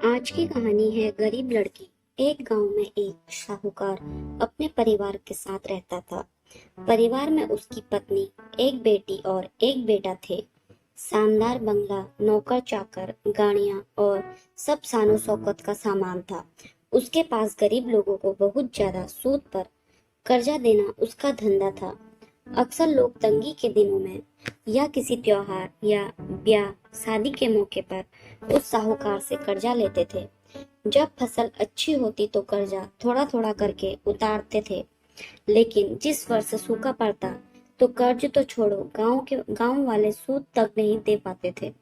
आज की कहानी है गरीब लड़की। एक गांव में एक साहूकार अपने परिवार के साथ रहता था। परिवार में उसकी पत्नी, एक बेटी और एक बेटा थे। शानदार बंगला, नौकर चाकर, गाड़ियां और सब शानो शौकत का सामान था। उसके पास गरीब लोगों को बहुत ज्यादा सूद पर कर्जा देना उसका धंधा था। अक्सर लोग तंगी के दिनों में या किसी त्योहार या ब्याह शादी के मौके पर उस साहूकार से कर्जा लेते थे। जब फसल अच्छी होती तो कर्जा थोड़ा थोड़ा करके उतारते थे, लेकिन जिस वर्ष सूखा पड़ता तो कर्ज तो छोड़ो, गांव वाले सूद तक नहीं दे पाते थे।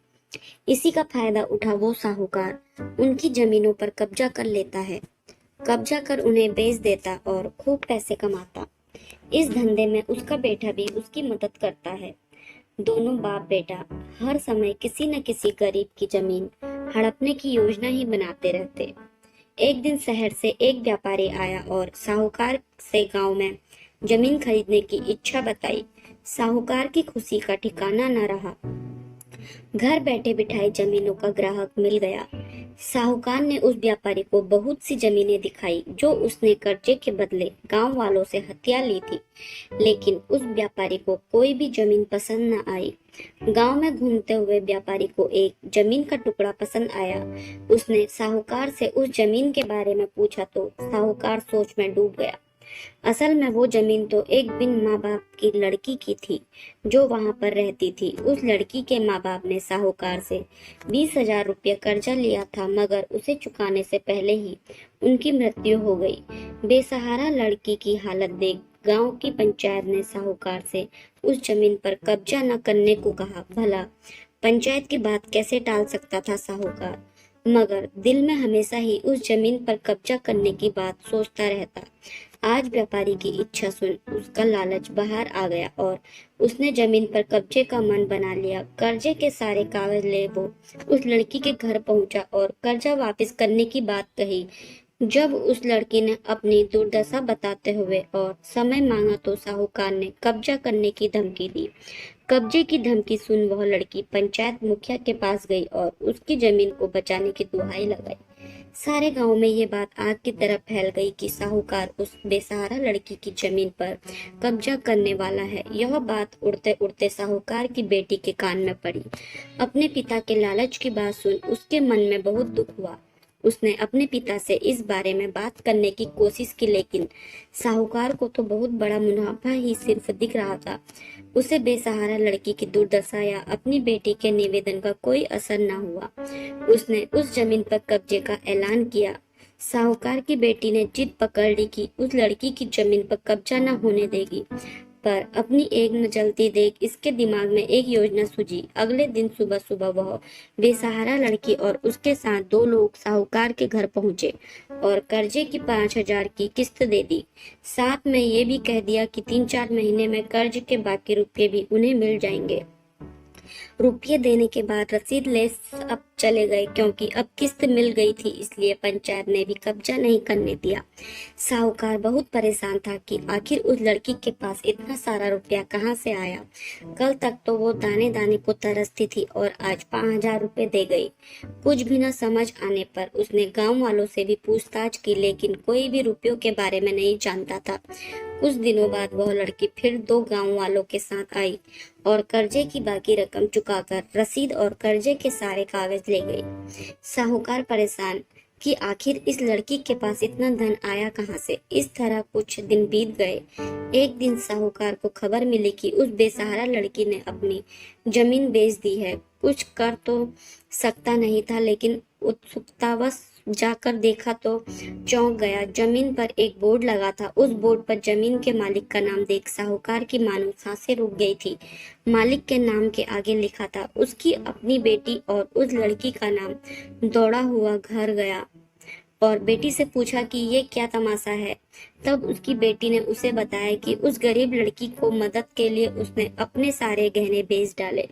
इसी का फायदा उठा वो साहूकार उनकी जमीनों पर कब्जा कर लेता है, कब्जा कर उन्हें बेच देता और खूब पैसे कमाता। इस धंधे में उसका बेटा भी उसकी मदद करता है। दोनों बाप बेटा हर समय किसी न किसी गरीब की जमीन हड़पने की योजना ही बनाते रहते। एक दिन शहर से एक व्यापारी आया और साहूकार से गांव में जमीन खरीदने की इच्छा बताई। साहूकार की खुशी का ठिकाना न रहा। घर बैठे बिठाए जमीनों का ग्राहक मिल गया। साहूकार ने उस व्यापारी को बहुत सी जमीनें दिखाई जो उसने कर्जे के बदले गांव वालों से हथिया ली थी, लेकिन उस व्यापारी को कोई भी जमीन पसंद न आई। गांव में घूमते हुए व्यापारी को एक जमीन का टुकड़ा पसंद आया। उसने साहूकार से उस जमीन के बारे में पूछा तो साहूकार सोच में डूब गया। असल में वो जमीन तो एक बिन माँ बाप की लड़की की थी जो वहां पर रहती थी। उस लड़की के माँ बाप ने साहूकार से 20,000 रुपये कर्जा लिया था, मगर उसे चुकाने से पहले ही उनकी मृत्यु हो गई। बेसहारा लड़की की हालत देख गांव की पंचायत ने साहूकार से उस जमीन पर कब्जा न करने को कहा। भला पंचायत की बात कैसे टाल सकता था साहूकार, मगर दिल में हमेशा ही उस जमीन पर कब्जा करने की बात सोचता रहता। आज व्यापारी की इच्छा सुन उसका लालच बाहर आ गया और उसने जमीन पर कब्जे का मन बना लिया। कर्जे के सारे कागज ले वो उस लड़की के घर पहुंचा और कर्जा वापस करने की बात कही। जब उस लड़की ने अपनी दुर्दशा बताते हुए और समय मांगा तो साहूकार ने कब्जा करने की धमकी दी। कब्जे की धमकी सुन वह लड़की पंचायत मुखिया के पास गई और उसकी जमीन को बचाने की दुहाई लगाई। सारे गांव में ये बात आग की तरह फैल गई कि साहूकार उस बेसहारा लड़की की जमीन पर कब्जा करने वाला है। यह बात उड़ते उड़ते साहूकार की बेटी के कान में पड़ी। अपने पिता के लालच की बात सुन उसके मन में बहुत दुख हुआ। उसने अपने पिता से इस बारे में बात करने की कोशिश की, लेकिन साहूकार को तो बहुत बड़ा मुनाफा ही सिर्फ दिख रहा था। उसे बेसहारा लड़की की दुर्दशा या अपनी बेटी के निवेदन का कोई असर न हुआ। उसने उस जमीन पर कब्जे का ऐलान किया। साहूकार की बेटी ने जिद पकड़ ली कि उस लड़की की जमीन पर कब्जा न होने देगी, पर अपनी एक न जलती देख इसके दिमाग में एक योजना सूझी। अगले दिन सुबह सुबह वह बेसहारा लड़की और उसके साथ दो लोग साहूकार के घर पहुंचे और कर्जे की 5,000 की किस्त दे दी। साथ में ये भी कह दिया कि 3-4 महीने में कर्ज के बाकी रुपये भी उन्हें मिल जाएंगे। रुपये देने के बाद रसीद ले अब चले गए, क्योंकि अब किस्त मिल गई थी, इसलिए पंचायत ने भी कब्जा नहीं करने दिया। साहूकार बहुत परेशान था कि आखिर उस लड़की के पास इतना सारा रुपया कहाँ से आया। कल तक तो वो दाने दाने को तरसती थी और आज 5,000 रुपये दे गई। कुछ भी न समझ आने पर उसने गांव वालों से भी पूछताछ की, लेकिन कोई भी रुपयों के बारे में नहीं जानता था। कुछ दिनों बाद वह लड़की फिर 2 गांव वालों के साथ आई और कर्जे की बाकी रकम चुकाकर रसीद और कर्जे के सारे कागज ले गई। साहूकार परेशान कि आखिर इस लड़की के पास इतना धन आया कहाँ से। इस तरह कुछ दिन बीत गए। एक दिन साहूकार को खबर मिली कि उस बेसहारा लड़की ने अपनी जमीन बेच दी है। कुछ कर तो सकता नहीं था, लेकिन उत्सुकतावश जाकर देखा तो चौंक गया। जमीन पर एक बोर्ड लगा था। उस बोर्ड पर जमीन के मालिक का नाम देख साहूकार की मानो सांसें रुक गई थी। मालिक के नाम के आगे लिखा था उसकी अपनी बेटी और उस लड़की का नाम। दौड़ा हुआ घर गया और बेटी से पूछा कि ये क्या तमाशा है। तब उसकी बेटी ने उसे बताया कि उस गरीब लड़की को मदद के लिए उसने अपने सारे गहने बेच डाले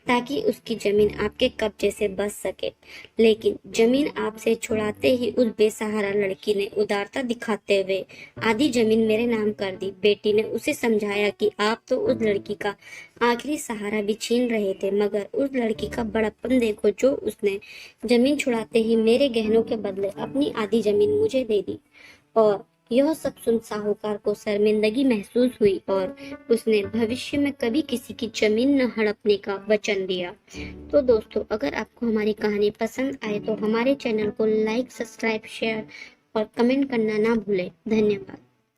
ताकि उसकी जमीन आपके कब्जे से बच सके। लेकिन जमीन आपसे छुड़ाते ही उस बेसहारा लड़की ने उदारता दिखाते हुए आधी जमीन मेरे नाम कर दी। बेटी ने उसे समझाया कि आप तो उस लड़की का आखिरी सहारा भी छीन रहे थे, मगर उस लड़की का बड़प्पन देखो जो उसने जमीन छुड़ाते ही मेरे गहनों के बदले अपनी आधी जमीन मुझे दे दी। और यह सब सुन साहूकार को शर्मिंदगी महसूस हुई और उसने भविष्य में कभी किसी की जमीन न हड़पने का वचन दिया। तो दोस्तों, अगर आपको हमारी कहानी पसंद आए तो हमारे चैनल को लाइक, सब्सक्राइब, शेयर और कमेंट करना ना भूलें। धन्यवाद।